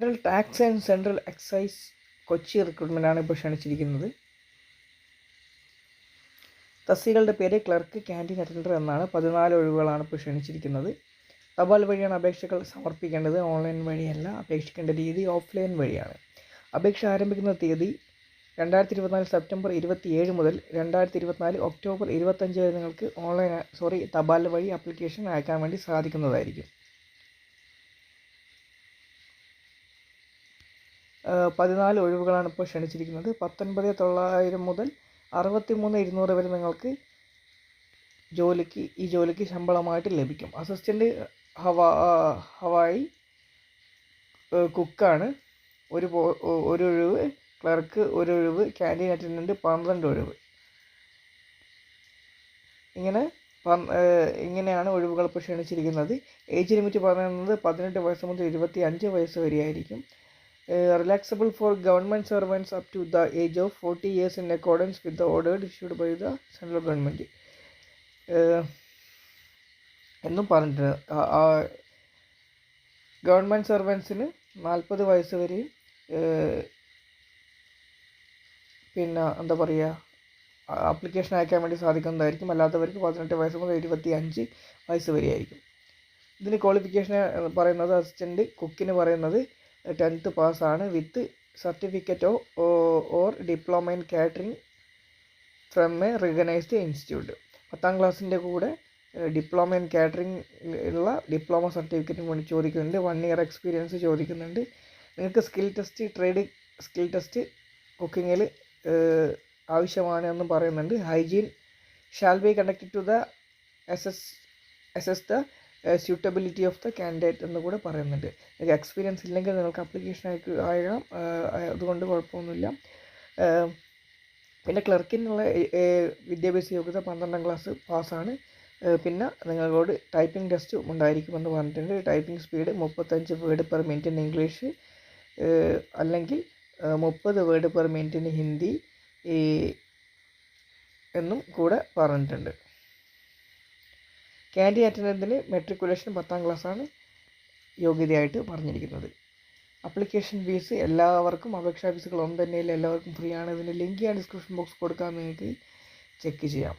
Central tax and central excise Kochi റിക്രൂട്ട്മെൻറ്റാണ് ഇപ്പോൾ ക്ഷണിച്ചിരിക്കുന്നത്. തസ്തികകളുടെ പേര് ക്ലർക്ക്, ക്യാൻറ്റീൻ അറ്റൻഡർ എന്നാണ്. 14 ഒഴിവുകളാണ് ഇപ്പോൾ ക്ഷണിച്ചിരിക്കുന്നത്. തപാൽ വഴിയാണ് അപേക്ഷകൾ സമർപ്പിക്കേണ്ടത്, ഓൺലൈൻ വഴിയല്ല. അപേക്ഷിക്കേണ്ട രീതി ഓഫ്ലൈൻ വഴിയാണ്. അപേക്ഷ ആരംഭിക്കുന്ന തീയതി 2024 സെപ്റ്റംബർ 27 മുതൽ 2024 ഒക്ടോബർ 25 വരെ നിങ്ങൾക്ക് തപാൽ വഴി ആപ്ലിക്കേഷൻ അയക്കാൻ വേണ്ടി സാധിക്കുന്നതായിരിക്കും. 14 ഒഴിവുകളാണ് ഇപ്പോൾ ക്ഷണിച്ചിരിക്കുന്നത്. 19,900 മുതൽ 63,200 വരെ നിങ്ങൾക്ക് ഈ ജോലിക്ക് ശമ്പളമായിട്ട് ലഭിക്കും. അസിസ്റ്റൻ്റ് ഹവായി കുക്കാണ് ഒരു ഒഴിവ്, ക്ലർക്ക് ഒരു ഒഴിവ്, ക്യാൻറ്റീൻ അറ്റൻഡൻറ്റ് 12 ഒഴിവ്. ഇങ്ങനെയാണ് ഒഴിവുകൾ ഇപ്പോൾ ക്ഷണിച്ചിരിക്കുന്നത്. ഏജ് ലിമിറ്റ് പറയുന്നത് 18 വയസ്സ് മുതൽ 25 വയസ്സ് വരെയായിരിക്കും. Relaxable for government servants up to the age of 40 years in accordance with the order issued by the central government എന്നും പറഞ്ഞിട്ടുണ്ട്. ഗവൺമെൻറ് സർവൻസിന് 40 വയസ്സ് വരെയും ആപ്ലിക്കേഷൻ അയക്കാൻ വേണ്ടി സാധിക്കുന്നതായിരിക്കും. അല്ലാത്തവർക്ക് 18 വയസ്സ് മുതൽ 25 വയസ്സ് വരെയായിരിക്കും. ഇതിന് ക്വാളിഫിക്കേഷൻ പറയുന്നത് അസിസ്റ്റൻ്റ് കുക്കിന് പറയുന്നത് 10th പാസ്സാണ് with certificate or diploma in catering from a recognised institute. 10ാം ക്ലാസ്സിൻ്റെ കൂടെ ഡിപ്ലോമ ഇൻ കാറ്ററിംഗ് ഉള്ള ഡിപ്ലോമ സർട്ടിഫിക്കറ്റും വേണ്ടി ചോദിക്കുന്നുണ്ട്. 1 year എക്സ്പീരിയൻസ് ചോദിക്കുന്നുണ്ട്. നിങ്ങൾക്ക് ട്രേഡ് സ്കിൽ ടെസ്റ്റ് കുക്കിങ്ങിൽ ആവശ്യമാണ് എന്നും പറയുന്നുണ്ട്. Hygiene shall be conducted to the assess the suitability of the candidate എന്ന് കൂടെ പറയുന്നുണ്ട്. നിങ്ങൾക്ക് എക്സ്പീരിയൻസ് ഇല്ലെങ്കിൽ നിങ്ങൾക്ക് അപ്ലിക്കേഷൻ അയക്കാം, അതുകൊണ്ട് കുഴപ്പമൊന്നുമില്ല. പിന്നെ ക്ലർക്കിനുള്ള വിദ്യാഭ്യാസ യോഗ്യത 12ാം ക്ലാസ് പാസ്സാണ്. പിന്നെ നിങ്ങളോട് ടൈപ്പിംഗ് ടെസ്റ്റ് ഉണ്ടായിരിക്കുമെന്ന് പറഞ്ഞിട്ടുണ്ട്. Typing speed 35 word per minute in English, അല്ലെങ്കിൽ 30 word per minute in Hindi എന്നും കൂടെ പറഞ്ഞിട്ടുണ്ട്. ക്യാൻറ്റീൻ അറ്റൻഡൻറ്റിന് മെട്രിക്കുലേഷൻ 10ാം ക്ലാസ്സാണ് യോഗ്യതയായിട്ട് പറഞ്ഞിരിക്കുന്നത്. അപ്ലിക്കേഷൻ ഫീസ് എല്ലാവർക്കും, അപേക്ഷാ ഫീസുകൾ ഒന്നും തന്നെയില്ല, എല്ലാവർക്കും ഫ്രീ ആണ്. ഇതിൻ്റെ ലിങ്ക് ഞാൻ ഡിസ്ക്രിപ്ഷൻ ബോക്സ് കൊടുക്കാൻ നിങ്ങൾക്ക് ചെക്ക് ചെയ്യാം.